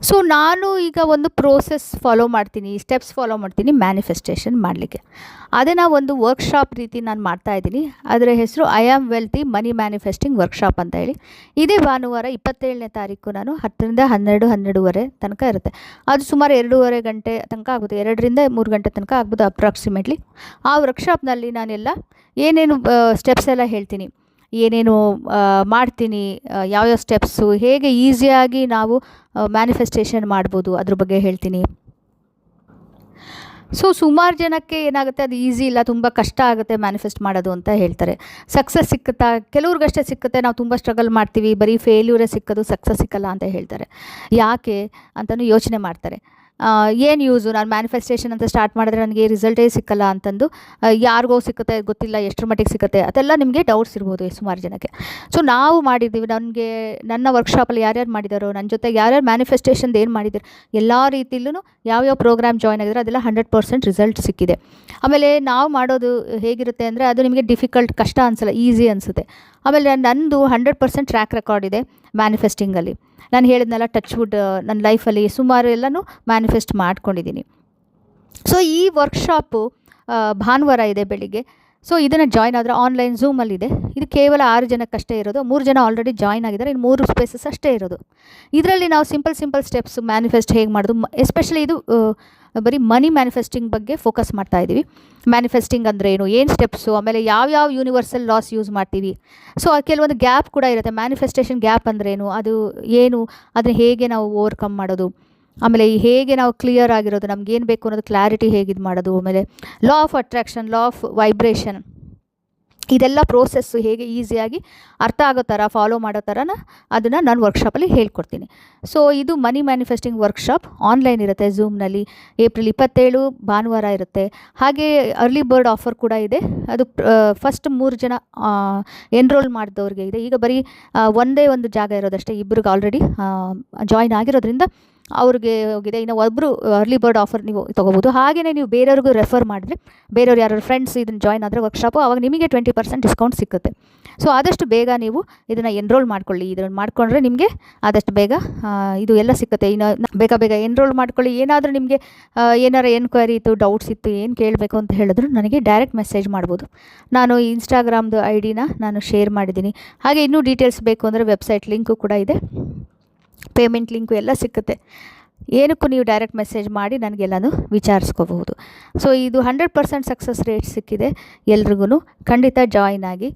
So ನಾನು ಈಗ ಒಂದು ಪ್ರೋಸೆಸ್ ಫಾಲೋ ಮಾಡ್ತೀನಿ, ಸ್ಟೆಪ್ಸ್ ಫಾಲೋ ಮಾಡ್ತೀನಿ ಮ್ಯಾನಿಫೆಸ್ಟೇಷನ್ ಮಾಡಲಿಕ್ಕೆ. ಅದನ್ನು ಒಂದು ವರ್ಕ್ಶಾಪ್ ರೀತಿ ನಾನು ಮಾಡ್ತಾಯಿದ್ದೀನಿ. ಅದರ ಹೆಸರು I am wealthy money manifesting workshop ಅಂತ ಹೇಳಿ. ಇದೇ ಭಾನುವಾರ 27ನೇ ತಾರೀಕು ನಾನು 10ರಿಂದ 12, 12:30 ತನಕ ಇರುತ್ತೆ. ಅದು ಸುಮಾರು 2.5 ಗಂಟೆ ತನಕ ಆಗುತ್ತೆ, 2ರಿಂದ 3 ಗಂಟೆ ತನಕ ಆಗ್ಬೋದು ಅಪ್ರಾಕ್ಸಿಮೇಟ್ಲಿ. ಆ ವರ್ಕ್ಶಾಪ್ನಲ್ಲಿ ನಾನೆಲ್ಲ ಏನೇನು ಸ್ಟೆಪ್ಸ್ ಎಲ್ಲ ಹೇಳ್ತೀನಿ, ಏನೇನು ಮಾಡ್ತೀನಿ, ಯಾವ್ಯಾವ ಸ್ಟೆಪ್ಸು, ಹೇಗೆ ಈಸಿಯಾಗಿ ನಾವು ಮ್ಯಾನಿಫೆಸ್ಟೇಷನ್ ಮಾಡ್ಬೋದು ಅದ್ರ ಬಗ್ಗೆ ಹೇಳ್ತೀನಿ. ಸೊ ಸುಮಾರು ಜನಕ್ಕೆ ಏನಾಗುತ್ತೆ, ಅದು ಈಸಿ ಇಲ್ಲ, ತುಂಬ ಕಷ್ಟ ಆಗುತ್ತೆ ಮ್ಯಾನಿಫೆಸ್ಟ್ ಮಾಡೋದು ಅಂತ ಹೇಳ್ತಾರೆ. ಸಕ್ಸಸ್ ಸಿಕ್ಕುತ್ತಾ? ಕೆಲವ್ರಿಗಷ್ಟೇ ಸಿಕ್ಕುತ್ತೆ, ನಾವು ತುಂಬ ಸ್ಟ್ರಗಲ್ ಮಾಡ್ತೀವಿ, ಬರೀ ಫೇಲ್ಯೂರೇ ಸಿಕ್ಕೋದು, ಸಕ್ಸಸ್ ಸಿಕ್ಕಲ್ಲ ಅಂತ ಹೇಳ್ತಾರೆ. ಯಾಕೆ ಅಂತಲೂ ಯೋಚನೆ ಮಾಡ್ತಾರೆ. ಏನು ಯೂಸು, ನಾನು ಮ್ಯಾನಿಫೆಸ್ಟೇಷನ್ ಅಂತ ಸ್ಟಾರ್ಟ್ ಮಾಡಿದ್ರೆ ನನಗೆ ರಿಸಲ್ಟೇ ಸಿಕ್ಕಲ್ಲ ಅಂತಂದು, ಯಾರಿಗೋ ಸಿಕ್ಕುತ್ತೆ ಗೊತ್ತಿಲ್ಲ, ಎಷ್ಟರ ಮಟ್ಟಿಗೆ ಸಿಗುತ್ತೆ, ಅದೆಲ್ಲ ನಿಮಗೆ ಡೌಟ್ಸ್ ಇರ್ಬೋದು ಸುಮಾರು ಜನಕ್ಕೆ. ಸೊ ನಾವು ಮಾಡಿದ್ದೀವಿ, ನನ್ನ ವರ್ಕ್ಶಾಪಲ್ಲಿ ಯಾರ್ಯಾರು ಮಾಡಿದಾರೋ, ನನ್ನ ಜೊತೆಗೆ ಯಾರ್ಯಾರು ಮ್ಯಾನಿಫೆಸ್ಟೇಷನ್ದು ಏನು ಮಾಡಿದ್ದಾರೆ, ಎಲ್ಲ ರೀತಿಯಲ್ಲೂ ಯಾವ್ಯಾವ ಪ್ರೋಗ್ರಾಮ್ ಜಾಯ್ನ್ ಆಗಿದ್ರೆ ಅದೆಲ್ಲ 100% ರಿಸಲ್ಟ್ ಸಿಕ್ಕಿದೆ. ಆಮೇಲೆ ನಾವು ಮಾಡೋದು ಹೇಗಿರುತ್ತೆ ಅಂದರೆ, ಅದು ನಿಮಗೆ ಡಿಫಿಕಲ್ಟ್, ಕಷ್ಟ ಅನಿಸಲ್ಲ, ಈಸಿ ಅನಿಸುತ್ತೆ. ಆಮೇಲೆ ನಂದು 100% ಟ್ರ್ಯಾಕ್ ರೆಕಾರ್ಡ್ ಇದೆ ಮ್ಯಾನಿಫೆಸ್ಟಿಂಗಲ್ಲಿ. ನಾನು ಹೇಳಿದ್ನಲ್ಲ, ಟಚ್ ವುಡ್, ನನ್ನ ಲೈಫಲ್ಲಿ ಸುಮಾರು ಎಲ್ಲನೂ ಮ್ಯಾನಿಫೆಸ್ಟ್ ಮಾಡ್ಕೊಂಡಿದ್ದೀನಿ. ಸೊ ಈ ವರ್ಕ್ಶಾಪು ಭಾನುವಾರ ಇದೆ ಬೆಳಿಗ್ಗೆ. ಸೊ ಇದನ್ನು ಜಾಯ್ನ್ ಆದರೆ ಆನ್ಲೈನ್ ಝೂಮಲ್ಲಿದೆ. ಇದು ಕೇವಲ 6 ಜನಕ್ಕಷ್ಟೇ ಇರೋದು. 3 ಜನ ಆಲ್ರೆಡಿ ಜಾಯ್ನ್ ಆಗಿದ್ದಾರೆ, ಇನ್ನು 3 ಸ್ಪೇಸಸ್ ಅಷ್ಟೇ ಇರೋದು. ಇದರಲ್ಲಿ ನಾವು ಸಿಂಪಲ್ ಸ್ಟೆಪ್ಸ್ ಮ್ಯಾನಿಫೆಸ್ಟ್ ಹೇಗೆ ಮಾಡೋದು, ಎಸ್ಪೆಷಲಿ ಇದು ಬರೀ ಮನಿ ಮ್ಯಾನಿಫೆಸ್ಟಿಂಗ್ ಬಗ್ಗೆ ಫೋಕಸ್ ಮಾಡ್ತಾ ಇದ್ದೀವಿ. ಮ್ಯಾನಿಫೆಸ್ಟಿಂಗ್ ಅಂದರೆ ಏನು ಸ್ಟೆಪ್ಸು, ಆಮೇಲೆ ಯಾವ್ಯಾವ ಯೂನಿವರ್ಸಲ್ ಲಾಸ್ ಯೂಸ್ ಮಾಡ್ತೀವಿ. ಸೊ ಕೆಲವೊಂದು ಗ್ಯಾಪ್ ಕೂಡ ಇರುತ್ತೆ. ಮ್ಯಾನಿಫೆಸ್ಟೇಷನ್ ಗ್ಯಾಪ್ ಅಂದ್ರೇನು, ಅದು ಏನು, ಅದನ್ನು ಹೇಗೆ ನಾವು ಓವರ್ಕಮ್ ಮಾಡೋದು, ಆಮೇಲೆ ಹೇಗೆ ನಾವು ಕ್ಲಿಯರ್ ಆಗಿರೋದು, ನಮ್ಗೇನು ಬೇಕು ಅನ್ನೋದು ಕ್ಲಾರಿಟಿ ಹೇಗೆ ಇದು ಮಾಡೋದು, ಆಮೇಲೆ law of attraction, law of vibration, ಇದೆಲ್ಲ ಪ್ರೋಸೆಸ್ಸು ಹೇಗೆ ಈಸಿಯಾಗಿ ಅರ್ಥ ಆಗೋ ಥರ ಫಾಲೋ ಮಾಡೋ ಥರನ ಅದನ್ನು ನಾನು ವರ್ಕ್ಶಾಪಲ್ಲಿ ಹೇಳ್ಕೊಡ್ತೀನಿ. ಸೊ ಇದು ಮನಿ ಮ್ಯಾನಿಫೆಸ್ಟಿಂಗ್ ವರ್ಕ್ಶಾಪ್ ಆನ್ಲೈನ್ ಇರುತ್ತೆ ಝೂಮ್ನಲ್ಲಿ. ಏಪ್ರಿಲ್ 27 ಭಾನುವಾರ ಇರುತ್ತೆ. ಹಾಗೆ ಅರ್ಲಿ ಬರ್ಡ್ ಆಫರ್ ಕೂಡ ಇದೆ. ಅದು ಫಸ್ಟ್ 3 ಜನ ಎನ್ರೋಲ್ ಮಾಡಿದವ್ರಿಗೆ ಇದೆ. ಈಗ ಬರೀ ಒಂದೇ ಒಂದು ಜಾಗ ಇರೋದಷ್ಟೇ, ಇಬ್ಬರಿಗೆ ಆಲ್ರೆಡಿ ಜಾಯ್ನ್ ಆಗಿರೋದ್ರಿಂದ ಅವ್ರಿಗೆ ಹೋಗಿದೆ. ಇನ್ನು ಒಬ್ಬರು ಅರ್ಲಿ ಬರ್ಡ್ ಆಫರ್ ನೀವು ತೊಗೋಬೋದು. ಹಾಗೆಯೇ ನೀವು ಬೇರೆಯವ್ರಿಗೂ ರೆಫರ್ ಮಾಡಿದ್ರೆ, ಬೇರೆಯವ್ರು ಯಾರು ಫ್ರೆಂಡ್ಸ್ ಇದನ್ನು ಜಾಯ್ನ್ ಆದರೆ ವರ್ಕ್ಶಾಪು, ಆವಾಗ ನಿಮಗೆ 20% ಡಿಸ್ಕೌಂಟ್ ಸಿಗುತ್ತೆ. ಸೊ ಆದಷ್ಟು ಬೇಗ ನೀವು ಇದನ್ನು ಎನ್ರೋಲ್ ಮಾಡ್ಕೊಳ್ಳಿ. ಇದನ್ನು ಮಾಡಿಕೊಂಡ್ರೆ ನಿಮಗೆ ಆದಷ್ಟು ಬೇಗ ಇದು ಎಲ್ಲ ಸಿಗುತ್ತೆ. ಇನ್ನು ಬೇಗ ಎನ್ರೋಲ್ ಮಾಡ್ಕೊಳ್ಳಿ. ಏನಾದರೂ ನಿಮಗೆ ಏನಾರು ಎನ್ಕ್ವೈರಿ ಇತ್ತು, ಡೌಟ್ಸ್ ಇತ್ತು, ಏನು ಕೇಳಬೇಕು ಅಂತ ಹೇಳಿದ್ರು ನನಗೆ ಡೈರೆಕ್ಟ್ ಮೆಸೇಜ್ ಮಾಡ್ಬೋದು. ನಾನು ಇನ್ಸ್ಟಾಗ್ರಾಮ್ದು ID ನಾನು ಶೇರ್ ಮಾಡಿದ್ದೀನಿ. ಹಾಗೆ ಇನ್ನೂ ಡೀಟೇಲ್ಸ್ ಬೇಕು ಅಂದರೆ ವೆಬ್ಸೈಟ್ ಲಿಂಕು ಕೂಡ ಇದೆ, ಪೇಮೆಂಟ್ ಲಿಂಕು ಎಲ್ಲ ಸಿಕ್ಕುತ್ತೆ. ಏನಕ್ಕೂ ನೀವು ಡೈರೆಕ್ಟ್ ಮೆಸೇಜ್ ಮಾಡಿ ನನಗೆಲ್ಲನೂ ವಿಚಾರಿಸ್ಕೋಬಹುದು. ಸೊ ಇದು 100% ಸಕ್ಸಸ್ ರೇಟ್ ಸಿಕ್ಕಿದೆ ಎಲ್ರಿಗೂ. ಖಂಡಿತ ಜಾಯ್ನ್ ಆಗಿ.